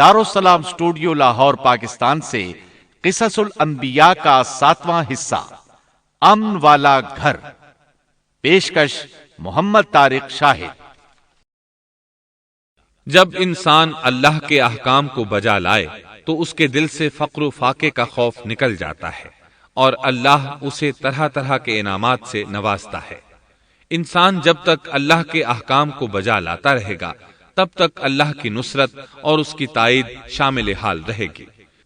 دارالسلام studio Lahore Pakistan سے قصص الانبیاء کا 7واں حصہ امن والا گھر، پیشکش محمد طارق شاہد۔ جب انسان اللہ کے احکام کو بجا لائے تو اس کے دل سے فقر و فاقے کا خوف نکل جاتا ہے اور اللہ اسے طرح طرح کے انعامات سے نوازتا ہے۔ انسان جب تک اللہ کے احکام کو بجا لاتا رہے گا تب تک اللہ کی نصرت اور اس کی تائید شامل حال رہے گی۔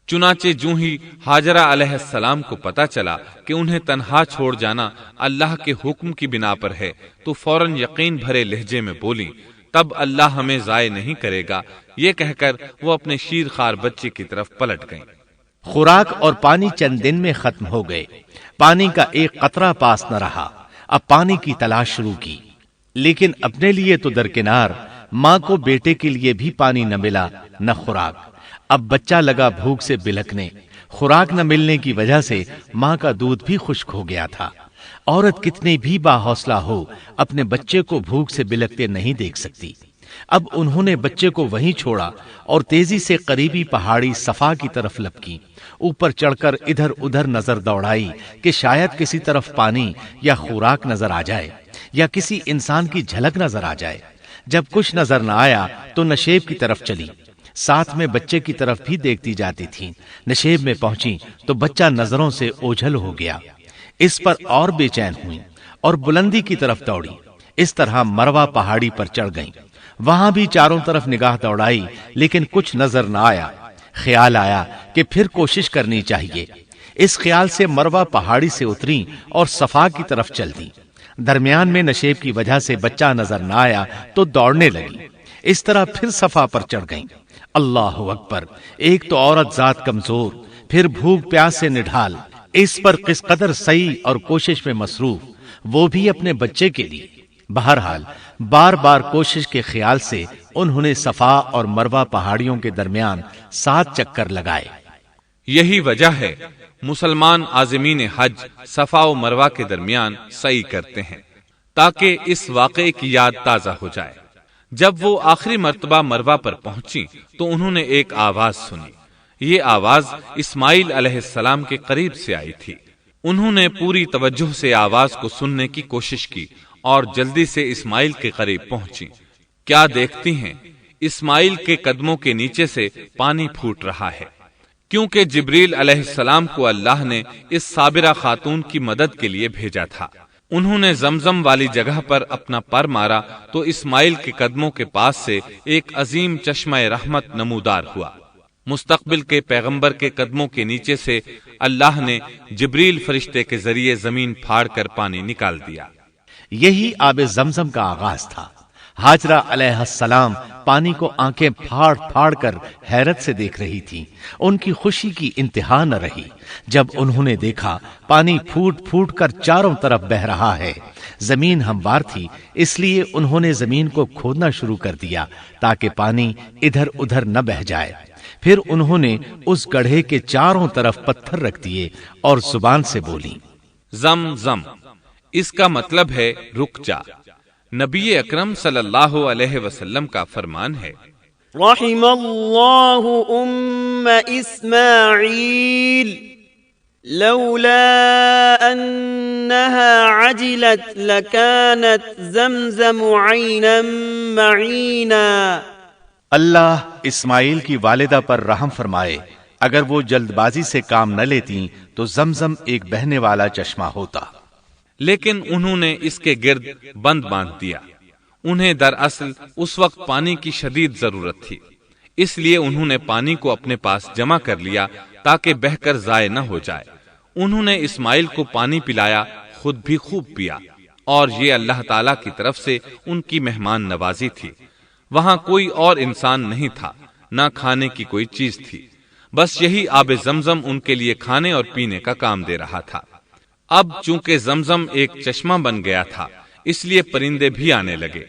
چنانچہ جو ہی ہاجرہ علیہ السلام کو پتا چلا کہ انہیں تنہا چھوڑ جانا اللہ کے حکم کی بنا پر ہے تو فوراً یقین بھرے لہجے میں بولی، تب اللہ ہمیں ضائع نہیں کرے گا، یہ کہہ کر وہ اپنے شیر خوار بچے کی طرف پلٹ گئیں۔ خوراک اور پانی چند دن میں ختم ہو گئے، پانی کا ایک قطرہ پاس نہ رہا۔ اب پانی کی تلاش شروع کی، لیکن اپنے لیے تو درکنار، ماں کو بیٹے کے لیے بھی پانی نہ ملا نہ خوراک۔ اب بچہ لگا بھوک سے بلکنے، خوراک نہ ملنے کی وجہ سے ماں کا دودھ بھی خشک ہو گیا تھا۔ عورت کتنی بھی باحوصلہ ہو اپنے بچے کو بھوک سے بلکتے نہیں دیکھ سکتی۔ اب انہوں نے بچے کو وہیں چھوڑا اور تیزی سے قریبی پہاڑی صفا کی طرف لپکی۔ اوپر چڑھ کر ادھر ادھر نظر دوڑائی کہ شاید کسی طرف پانی یا خوراک نظر آ جائے یا کسی انسان کی جھلک نظر آ جائے۔ جب کچھ نظر نہ آیا تو نشیب کی طرف چلی، ساتھ میں بچے کی طرف بھی دیکھتی جاتی تھی۔ نشیب میں پہنچی تو بچہ نظروں سے اوجھل ہو گیا۔ اس پر اور بے چین ہوئی اور بلندی کی طرف دوڑی۔ اس طرح مروہ پہاڑی پر چڑھ گئیں۔ وہاں بھی چاروں طرف نگاہ دوڑائی لیکن کچھ نظر نہ آیا۔ خیال آیا کہ پھر کوشش کرنی چاہیے۔ اس خیال سے مروہ پہاڑی سے اتری اور صفا کی طرف چل دی۔ درمیان میں نشیب کی وجہ سے بچہ نظر نہ آیا تو دوڑنے لگی۔ اس طرح پھر صفا پر چڑھ گئیں۔ اللہ اکبر! ایک تو عورت ذات کمزور، پھر بھوک پیاس سے نڈھال، اس پر کس قدر سعی اور کوشش میں مصروف، وہ بھی اپنے بچے کے لیے۔ بہرحال بار بار کوشش کے خیال سے انہوں نے صفا اور مروہ پہاڑیوں کے درمیان 7 چکر لگائے۔ یہی وجہ ہے مسلمان عازمین حج صفا و مروہ کے درمیان سعی کرتے ہیں تاکہ اس واقعے کی یاد تازہ ہو جائے۔ جب وہ آخری مرتبہ مروہ پر پہنچی تو انہوں نے ایک آواز سنی۔ یہ آواز اسماعیل علیہ السلام کے قریب سے آئی تھی۔ انہوں نے پوری توجہ سے آواز کو سننے کی کوشش کی اور جلدی سے اسماعیل کے قریب پہنچی۔ کیا دیکھتی ہیں؟ اسماعیل کے قدموں کے نیچے سے پانی پھوٹ رہا ہے، کیونکہ جبریل علیہ السلام کو اللہ نے اس صابرہ خاتون کی مدد کے لیے بھیجا تھا۔ انہوں نے زمزم والی جگہ پر اپنا پر مارا تو اسماعیل کے قدموں کے پاس سے ایک عظیم چشمہ رحمت نمودار ہوا۔ مستقبل کے پیغمبر کے قدموں کے نیچے سے اللہ نے جبریل فرشتے کے ذریعے زمین پھاڑ کر پانی نکال دیا۔ یہی آب زمزم کا آغاز تھا۔ ہاجرہ علیہ السلام پانی کو آنکھیں پھاڑ پھاڑ کر حیرت سے دیکھ رہی تھی۔ ان کی خوشی کی انتہا نہ رہی جب انہوں نے دیکھا پانی پھوٹ پھوٹ کر چاروں طرف بہ رہا ہے۔ زمین ہموار تھی، اس لیے انہوں نے زمین کو کھودنا شروع کر دیا تاکہ پانی ادھر ادھر نہ بہ جائے۔ پھر انہوں نے اس گڑھے کے چاروں طرف پتھر رکھ دیے اور زبان سے بولی، زم زم۔ اس کا مطلب ہے رک جا۔ نبی اکرم صلی اللہ علیہ وسلم کا فرمان ہے، رحم اللہ اسماعیل لولا انها عجلت لكانت زمزم عینا معینا۔ اللہ اسماعیل کی والدہ پر رحم فرمائے، اگر وہ جلد بازی سے کام نہ لیتی تو زمزم ایک بہنے والا چشمہ ہوتا۔ لیکن انہوں نے اس کے گرد بند باندھ دیا۔ انہیں دراصل اس وقت پانی کی شدید ضرورت تھی، اس لیے انہوں نے پانی کو اپنے پاس جمع کر لیا تاکہ بہہ کر ضائع نہ ہو جائے۔ انہوں نے اسماعیل کو پانی پلایا، خود بھی خوب پیا، اور یہ اللہ تعالی کی طرف سے ان کی مہمان نوازی تھی۔ وہاں کوئی اور انسان نہیں تھا، نہ کھانے کی کوئی چیز تھی، بس یہی آب زمزم ان کے لیے کھانے اور پینے کا کام دے رہا تھا۔ اب چونکہ زمزم ایک چشمہ بن گیا تھا اس لیے پرندے بھی آنے لگے۔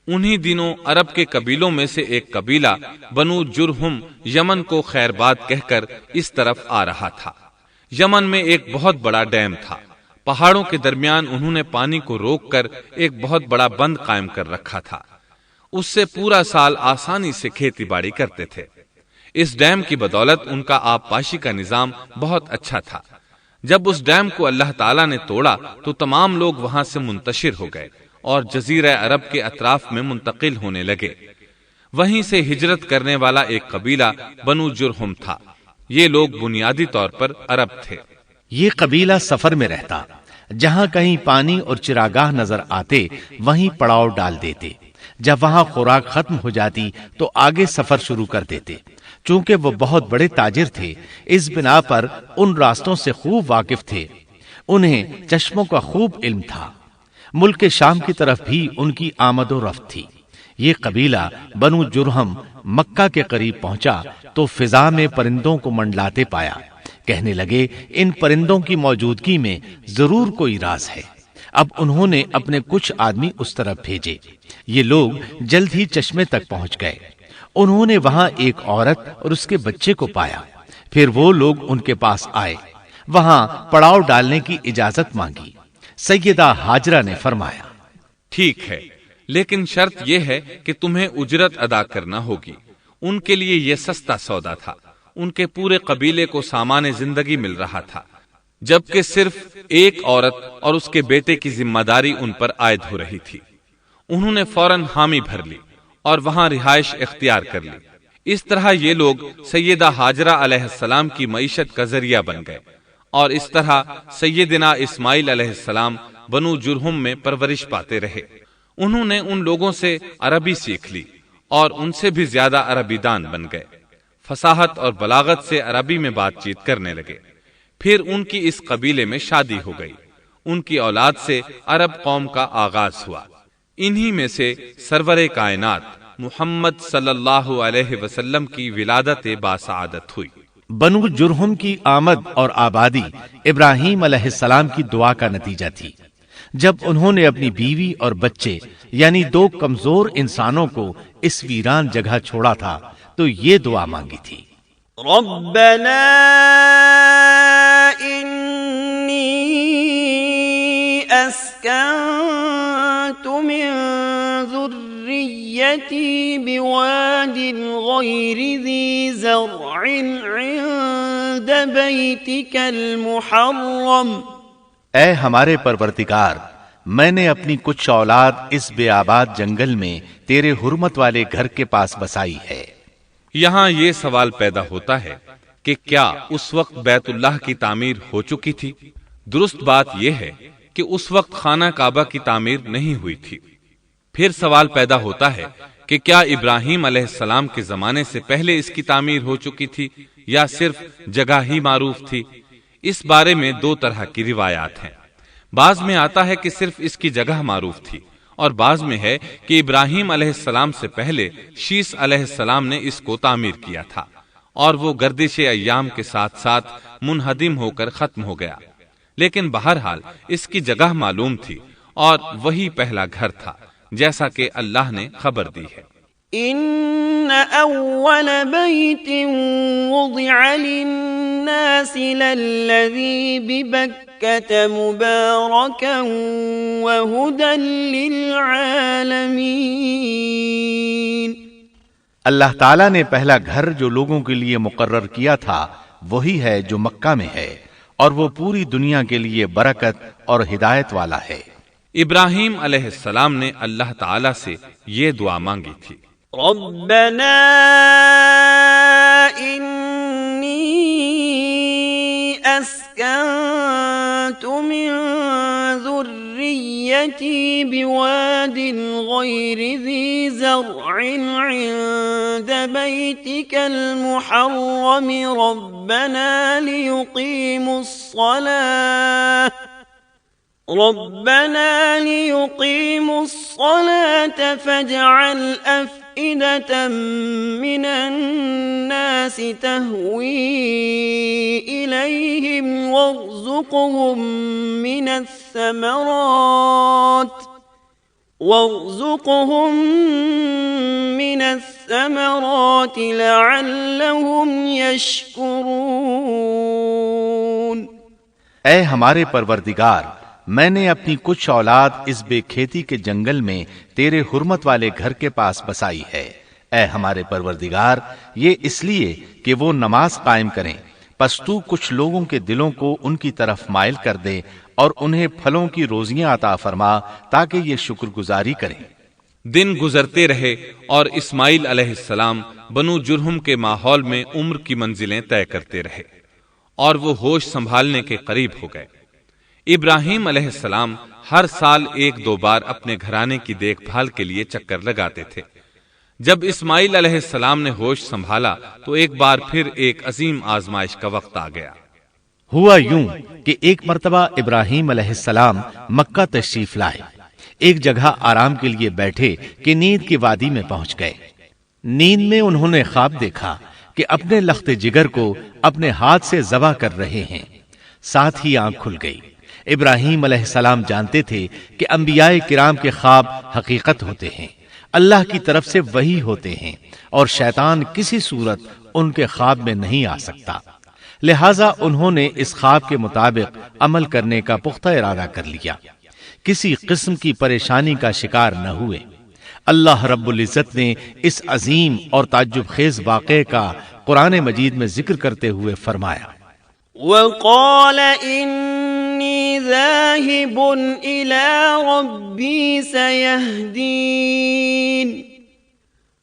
انہی دنوں عرب کے قبیلوں میں سے ایک قبیلہ بنو جرہم یمن کو خیر باد کہہ کر اس طرف آ رہا تھا۔ یمن میں ایک بہت بڑا ڈیم تھا۔ پہاڑوں کے درمیان انہوں نے پانی کو روک کر ایک بہت بڑا بند قائم کر رکھا تھا۔ اس سے پورا سال آسانی سے کھیتی باڑی کرتے تھے۔ اس ڈیم کی بدولت ان کا آب پاشی کا نظام بہت اچھا تھا۔ جب اس ڈیم کو اللہ تعالیٰ نے توڑا تو تمام لوگ وہاں سے منتشر ہو گئے اور جزیرہ عرب کے اطراف میں منتقل ہونے لگے۔ وہیں سے ہجرت کرنے والا ایک قبیلہ بنو جرہم تھا۔ یہ لوگ بنیادی طور پر عرب تھے۔ یہ قبیلہ سفر میں رہتا، جہاں کہیں پانی اور چراگاہ نظر آتے وہیں پڑاؤ ڈال دیتے۔ جب وہاں خوراک ختم ہو جاتی تو آگے سفر شروع کر دیتے۔ چونکہ وہ بہت بڑے تاجر تھے، اس بنا پر ان راستوں سے خوب واقف تھے۔ انہیں چشموں کا خوب علم تھا۔ ملک شام کی طرف بھی ان کی آمد و رفت تھی۔ یہ قبیلہ بنو جرہم مکہ کے قریب پہنچا تو فضا میں پرندوں کو منڈلاتے پایا۔ کہنے لگے ان پرندوں کی موجودگی میں ضرور کوئی راز ہے۔ اب انہوں نے اپنے کچھ آدمی اس طرف بھیجے۔ یہ لوگ جلد ہی چشمے تک پہنچ گئے۔ انہوں نے وہاں ایک عورت اور اس کے بچے کو پایا۔ پھر وہ لوگ ان کے پاس آئے، وہاں پڑاؤ ڈالنے کی اجازت مانگی۔ سیدہ ہاجرہ نے فرمایا، ٹھیک ہے، لیکن شرط یہ ہے کہ تمہیں اجرت ادا کرنا ہوگی۔ ان کے لیے یہ سستا سودا تھا۔ ان کے پورے قبیلے کو سامان زندگی مل رہا تھا، جبکہ صرف ایک عورت اور اس کے بیٹے کی ذمہ داری ان پر عائد ہو رہی تھی۔ انہوں نے فوراً حامی بھر لی اور وہاں رہائش اختیار کر لی۔ اس طرح یہ لوگ سیدہ ہاجرہ علیہ السلام کی معیشت کا ذریعہ بن گئے، اور اس طرح سیدنا اسماعیل علیہ السلام بنو جرہم میں پرورش پاتے رہے۔ انہوں نے ان لوگوں سے عربی سیکھ لی اور ان سے بھی زیادہ عربی دان بن گئے۔ فصاحت اور بلاغت سے عربی میں بات چیت کرنے لگے۔ پھر ان کی اس قبیلے میں شادی ہو گئی۔ ان کی اولاد سے عرب قوم کا آغاز ہوا۔ انہی میں سے سرور کائنات محمد صلی اللہ علیہ وسلم کی ولادت باسعادت ہوئی۔ بنو جرہم کی آمد اور آبادی ابراہیم علیہ السلام کی دعا کا نتیجہ تھی۔ جب انہوں نے اپنی بیوی اور بچے یعنی دو کمزور انسانوں کو اس ویران جگہ چھوڑا تھا تو یہ دعا مانگی تھی، ربنا انی اسکنت من ذریتی بواد غیر ذی زرع عند بیتک المحرم۔ اے ہمارے پروردگار، میں نے اپنی کچھ اولاد اس بے آباد جنگل میں تیرے حرمت والے گھر کے پاس بسائی ہے۔ یہاں یہ سوال پیدا ہوتا ہے کہ کیا اس وقت بیت اللہ کی تعمیر ہو چکی تھی؟ درست بات یہ ہے کہ اس وقت خانہ کعبہ کی تعمیر نہیں ہوئی تھی۔ پھر سوال پیدا ہوتا ہے کہ کیا ابراہیم علیہ السلام کے زمانے سے پہلے اس کی تعمیر ہو چکی تھی یا صرف جگہ ہی معروف تھی؟ اس بارے میں دو طرح کی روایات ہیں۔ بعض میں آتا ہے کہ صرف اس کی جگہ معروف تھی، اور بعض میں ہے کہ ابراہیم علیہ السلام سے پہلے شیس علیہ السلام نے اس کو تعمیر کیا تھا، اور وہ گردش ایام کے ساتھ ساتھ منہدم ہو کر ختم ہو گیا۔ لیکن بہرحال اس کی جگہ معلوم تھی اور وہی پہلا گھر تھا، جیسا کہ اللہ نے خبر دی ہے۔ ان اول بیت وضع للناس للذی ببکۃ مبارکا وہدی للعالمین۔ اللہ تعالیٰ نے پہلا گھر جو لوگوں کے لیے مقرر کیا تھا وہی ہے جو مکہ میں ہے، اور وہ پوری دنیا کے لیے برکت اور ہدایت والا ہے۔ ابراہیم علیہ السلام نے اللہ تعالیٰ سے یہ دعا مانگی تھی، ربنا انی اسکنت من ذریتی بواد غیر ذی زرع عند بیتک المحرم ربنا لیقیموا الصلاة فاجعل أفئدة من الناس تهوي إليهم وارزقهم من الثمرات لعلهم يشكرون۔ اے ہمارے پروردگار، میں نے اپنی کچھ اولاد اس بے کھیتی کے جنگل میں تیرے حرمت والے گھر کے پاس بسائی ہے۔ اے ہمارے پروردگار، یہ اس لیے کہ وہ نماز قائم کریں، پس تو کچھ لوگوں کے دلوں کو ان کی طرف مائل کر دے اور انہیں پھلوں کی روزیاں عطا فرما تاکہ یہ شکر گزاری کریں۔ دن گزرتے رہے اور اسماعیل علیہ السلام بنو جرہم کے ماحول میں عمر کی منزلیں طے کرتے رہے اور وہ ہوش سنبھالنے کے قریب ہو گئے۔ ابراہیم علیہ السلام ہر سال 1-2 بار اپنے گھرانے کی دیکھ بھال کے لیے چکر لگاتے تھے۔ جب اسماعیل علیہ السلام نے ہوش سنبھالا تو ایک بار پھر ایک عظیم آزمائش کا وقت آ گیا۔ ہوا یوں کہ ایک مرتبہ ابراہیم علیہ السلام مکہ تشریف لائے، ایک جگہ آرام کے لیے بیٹھے کہ نیند کی وادی میں پہنچ گئے۔ نیند میں انہوں نے خواب دیکھا کہ اپنے لخت جگر کو اپنے ہاتھ سے ذبح کر رہے ہیں، ساتھ ہی آنکھ کھل گئی۔ ابراہیم علیہ السلام جانتے تھے کہ انبیاء کرام کے خواب حقیقت ہوتے ہیں، اللہ کی طرف سے وحی ہوتے ہیں، اور شیطان کسی صورت ان کے خواب میں نہیں آ سکتا، لہٰذا انہوں نے اس خواب کے مطابق عمل کرنے کا پختہ ارادہ کر لیا، کسی قسم کی پریشانی کا شکار نہ ہوئے۔ اللہ رب العزت نے اس عظیم اور تعجب خیز واقعے کا قرآن مجید میں ذکر کرتے ہوئے فرمایا، وقال إني ذاهب إلى ربي سيهدين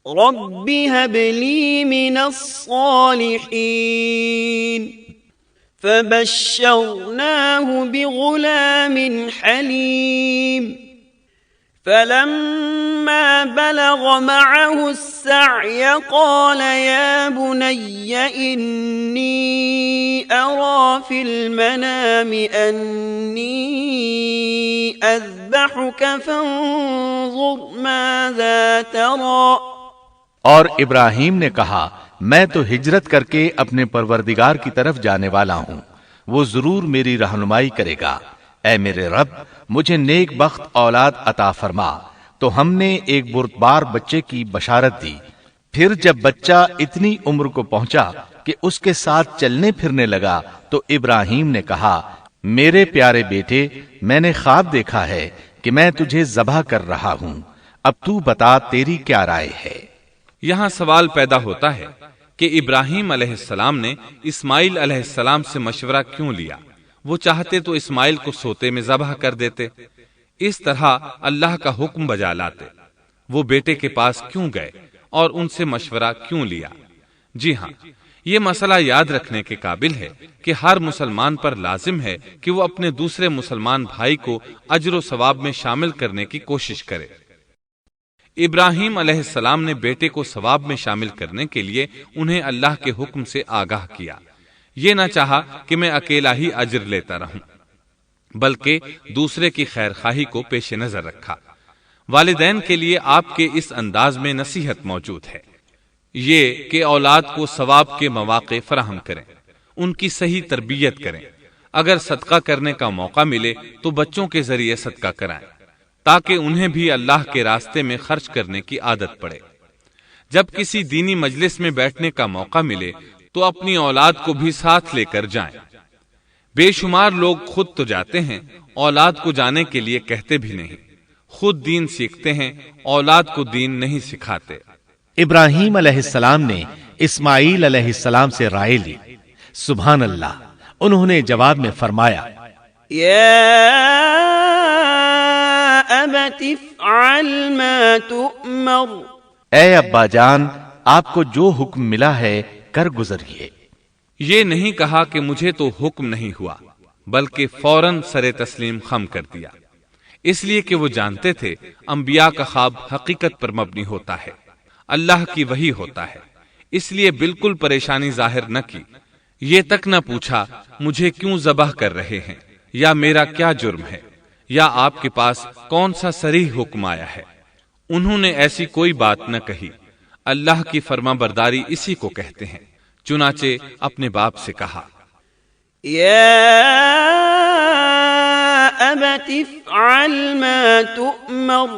رب هب لي من الصالحين فبشرناه بغلام حليم فلما بلغ معه السعي قال يا بني إني أرى في المنام أني أذبحك فانظر ماذا ترى۔ اور ابراہیم نے کہا، میں تو ہجرت کر کے اپنے پروردگار کی طرف جانے والا ہوں، وہ ضرور میری رہنمائی کرے گا۔ اے میرے رب، مجھے نیک بخت اولاد عطا فرما۔ تو ہم نے ایک بردبار بچے کی بشارت دی۔ پھر جب بچہ اتنی عمر کو پہنچا کہ اس کے ساتھ چلنے پھرنے لگا تو ابراہیم نے کہا، میرے پیارے بیٹے، میں نے خواب دیکھا ہے کہ میں تجھے ذبح کر رہا ہوں، اب تو بتا تیری کیا رائے ہے؟ یہاں سوال پیدا ہوتا ہے کہ ابراہیم علیہ السلام نے اسماعیل علیہ السلام سے مشورہ کیوں لیا؟ وہ چاہتے تو اسماعیل کو سوتے میں ذبح کر دیتے، اس طرح اللہ کا حکم بجا لاتے۔ وہ بیٹے کے پاس کیوں گئے اور ان سے مشورہ کیوں لیا؟ جی ہاں، یہ مسئلہ یاد رکھنے کے قابل ہے کہ ہر مسلمان پر لازم ہے کہ وہ اپنے دوسرے مسلمان بھائی کو اجر و ثواب میں شامل کرنے کی کوشش کرے۔ ابراہیم علیہ السلام نے بیٹے کو ثواب میں شامل کرنے کے لیے انہیں اللہ کے حکم سے آگاہ کیا۔ یہ نہ چاہا کہ میں اکیلا ہی اجر لیتا رہوں، بلکہ دوسرے کی خیر خواہی کو پیش نظر رکھا۔ والدین کے لیے آپ کے اس انداز میں نصیحت موجود ہے، یہ کہ اولاد کو ثواب کے مواقع فراہم کریں، ان کی صحیح تربیت کریں۔ اگر صدقہ کرنے کا موقع ملے تو بچوں کے ذریعے صدقہ کرائیں، تاکہ انہیں بھی اللہ کے راستے میں خرچ کرنے کی عادت پڑے۔ جب کسی دینی مجلس میں بیٹھنے کا موقع ملے تو اپنی اولاد کو بھی ساتھ لے کر جائیں۔ بے شمار لوگ خود تو جاتے ہیں، اولاد کو جانے کے لیے کہتے بھی نہیں، خود دین سیکھتے ہیں، اولاد کو دین نہیں سکھاتے۔ ابراہیم علیہ السلام نے اسماعیل علیہ السلام سے رائے لی۔ سبحان اللہ، انہوں نے جواب میں فرمایا، یا ابت افعل ما تؤمر۔ اے ابا جان، آپ کو جو حکم ملا ہے کر گزریے۔ یہ نہیں کہا کہ مجھے تو حکم نہیں ہوا، بلکہ فوراً سر تسلیم خم کر دیا، اس لیے کہ وہ جانتے تھے انبیاء کا خواب حقیقت پر مبنی ہوتا ہے، اللہ کی وحی ہوتا ہے، اس لیے بالکل پریشانی ظاہر نہ کی، یہ تک نہ پوچھا مجھے کیوں ذبح کر رہے ہیں، یا میرا کیا جرم ہے، یا آپ کے پاس کون سا صریح حکم آیا ہے۔ انہوں نے ایسی کوئی بات نہ کہی۔ اللہ کی فرما برداری اسی کو کہتے ہیں۔ چنانچہ اپنے باپ سے کہا، یا ابت افعل ما تؤمر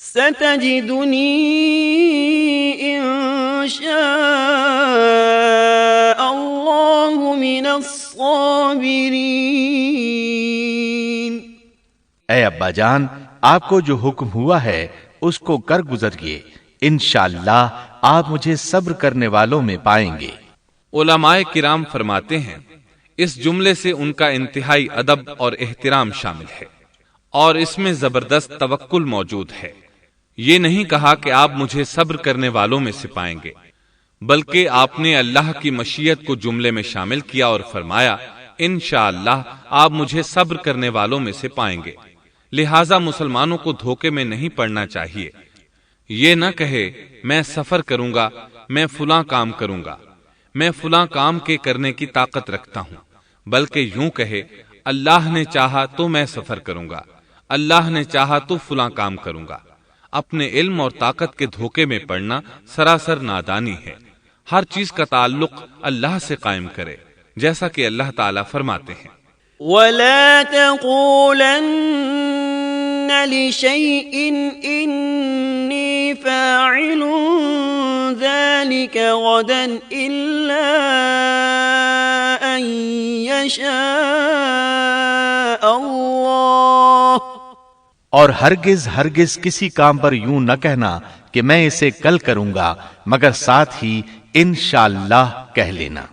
ستجدنی ان شاء اللہ من الصابرین۔ اے ابا جان، آپ کو جو حکم ہوا ہے اس کو کر گزریے، انشاءاللہ آپ مجھے صبر کرنے والوں میں پائیں گے۔ علماء کرام فرماتے ہیں اس جملے سے ان کا انتہائی ادب اور احترام شامل ہے، اور اس میں زبردست توکل موجود ہے۔ یہ نہیں کہا کہ آپ مجھے صبر کرنے والوں میں سے پائیں گے، بلکہ آپ نے اللہ کی مشیت کو جملے میں شامل کیا اور فرمایا انشاءاللہ آپ مجھے صبر کرنے والوں میں سے پائیں گے۔ لہٰذا مسلمانوں کو دھوکے میں نہیں پڑنا چاہیے۔ یہ نہ کہے میں سفر کروں گا، میں فلاں کام کروں گا، میں فلاں کام کے کرنے کی طاقت رکھتا ہوں، بلکہ یوں کہے اللہ نے چاہا تو میں سفر کروں گا، اللہ نے چاہا تو فلاں کام کروں گا۔ اپنے علم اور طاقت کے دھوکے میں پڑنا سراسر نادانی ہے۔ ہر چیز کا تعلق اللہ سے قائم کرے، جیسا کہ اللہ تعالیٰ فرماتے ہیں وَلَا تَقُولَنَّ لِشَيْءٍ إِنِّي فَاعِلٌ ذَلِكَ غَدًا إِلَّا أَن يَشَاءَ اللَّهُ، اور ہرگز کسی کام پر یوں نہ کہنا کہ میں اسے کل کروں گا، مگر ساتھ ہی انشاءاللہ کہہ لینا۔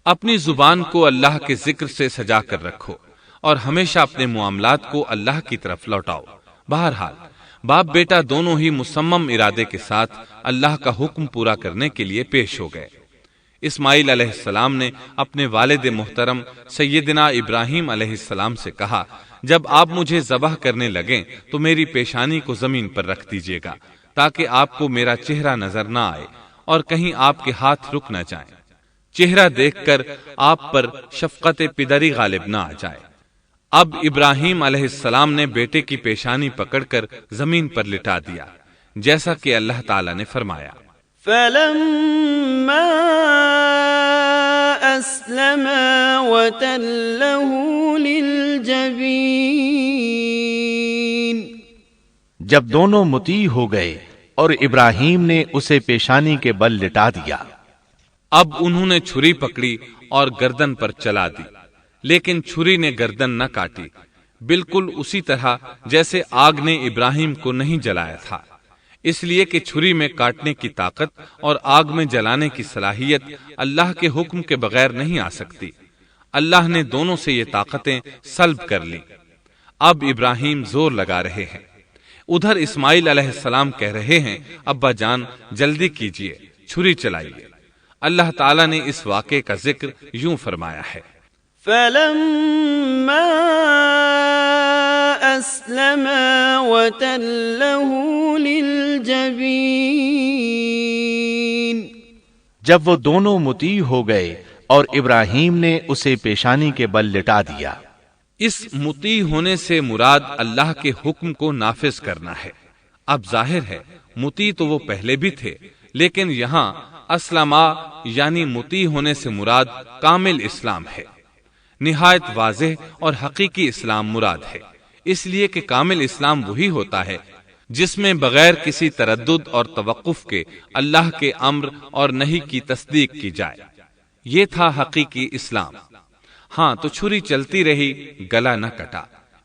اپنی زبان کو اللہ کے ذکر سے سجا کر رکھو اور ہمیشہ اپنے معاملات کو اللہ کی طرف لوٹاؤ۔ بہرحال باپ بیٹا دونوں ہی مصمم ارادے کے ساتھ اللہ کا حکم پورا کرنے کے لیے پیش ہو گئے۔ اسماعیل علیہ السلام نے اپنے والد محترم سیدنا ابراہیم علیہ السلام سے کہا جب آپ مجھے ذبح کرنے لگیں تو میری پیشانی کو زمین پر رکھ دیجیے گا تاکہ آپ کو میرا چہرہ نظر نہ آئے اور کہیں آپ کے ہاتھ رک نہ جائیں، چہرہ دیکھ کر آپ پر شفقت پدری غالب نہ آ جائے۔ اب ابراہیم علیہ السلام نے بیٹے کی پیشانی پکڑ کر زمین پر لٹا دیا، جیسا کہ اللہ تعالیٰ نے فرمایا فَلَمَّا أَسْلَمَا وَتَلَّهُ لِلْجَبِينِ، جب دونوں مطیع ہو گئے اور ابراہیم نے اسے پیشانی کے بل لٹا دیا۔ اب انہوں نے چھری پکڑی اور گردن پر چلا دی، لیکن چھری نے گردن نہ کاٹی، بالکل اسی طرح جیسے آگ نے ابراہیم کو نہیں جلایا تھا، اس لیے کہ چھری میں کاٹنے کی طاقت اور آگ میں جلانے کی صلاحیت اللہ کے حکم کے بغیر نہیں آ سکتی۔ اللہ نے دونوں سے یہ طاقتیں سلب کر لی۔ اب ابراہیم زور لگا رہے ہیں، ادھر اسماعیل علیہ السلام کہہ رہے ہیں ابا جان جلدی کیجیے، چھری چلائیے۔ اللہ تعالیٰ نے اس واقعے کا ذکر یوں فرمایا ہے فَلَمَّا أَسْلَمَا وَتَلَّهُ لِلْجَبِينِ، جب وہ دونوں مطیع ہو گئے اور ابراہیم نے اسے پیشانی کے بل لٹا دیا۔ اس مطیع ہونے سے مراد اللہ کے حکم کو نافذ کرنا ہے۔ اب ظاہر ہے مطیع تو وہ پہلے بھی تھے، لیکن یہاں اسلما یعنی مطیع ہونے سے مراد کامل اسلام ہے۔ نہایت واضح اور حقیقی اسلام مراد ہے، اس لیے کہ کامل اسلام وہی ہوتا ہے جس میں بغیر کسی تردد اور توقف کے اللہ کے امر اور نہی کی تصدیق کی جائے۔ یہ تھا حقیقی اسلام۔ ہاں تو چھری چلتی رہی، گلا نہ کٹا،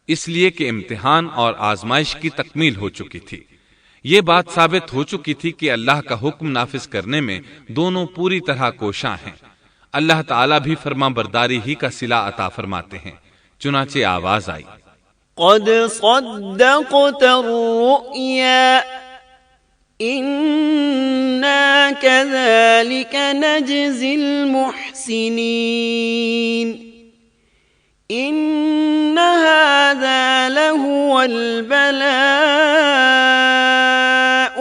اس لیے کہ امتحان اور آزمائش کی تکمیل ہو چکی تھی۔ یہ بات ثابت ہو چکی تھی کہ اللہ کا حکم نافذ کرنے میں دونوں پوری طرح کوشاں ہیں۔ اللہ تعالیٰ بھی فرما برداری ہی کا صلہ عطا فرماتے ہیں۔ چنانچہ آواز آئی قد صدقت الرؤيا إنا كذلك نجزي المحسنين إن هذا لهو البلاء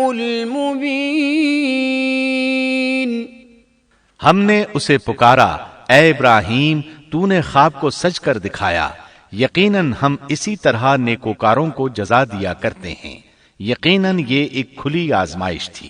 المبين، ہم نے اسے پکارا اے ابراہیم تو نے خواب کو سچ کر دکھایا، یقیناً ہم اسی طرح نیکوکاروں کو جزا دیا کرتے ہیں، یقیناً یہ ایک کھلی آزمائش تھی۔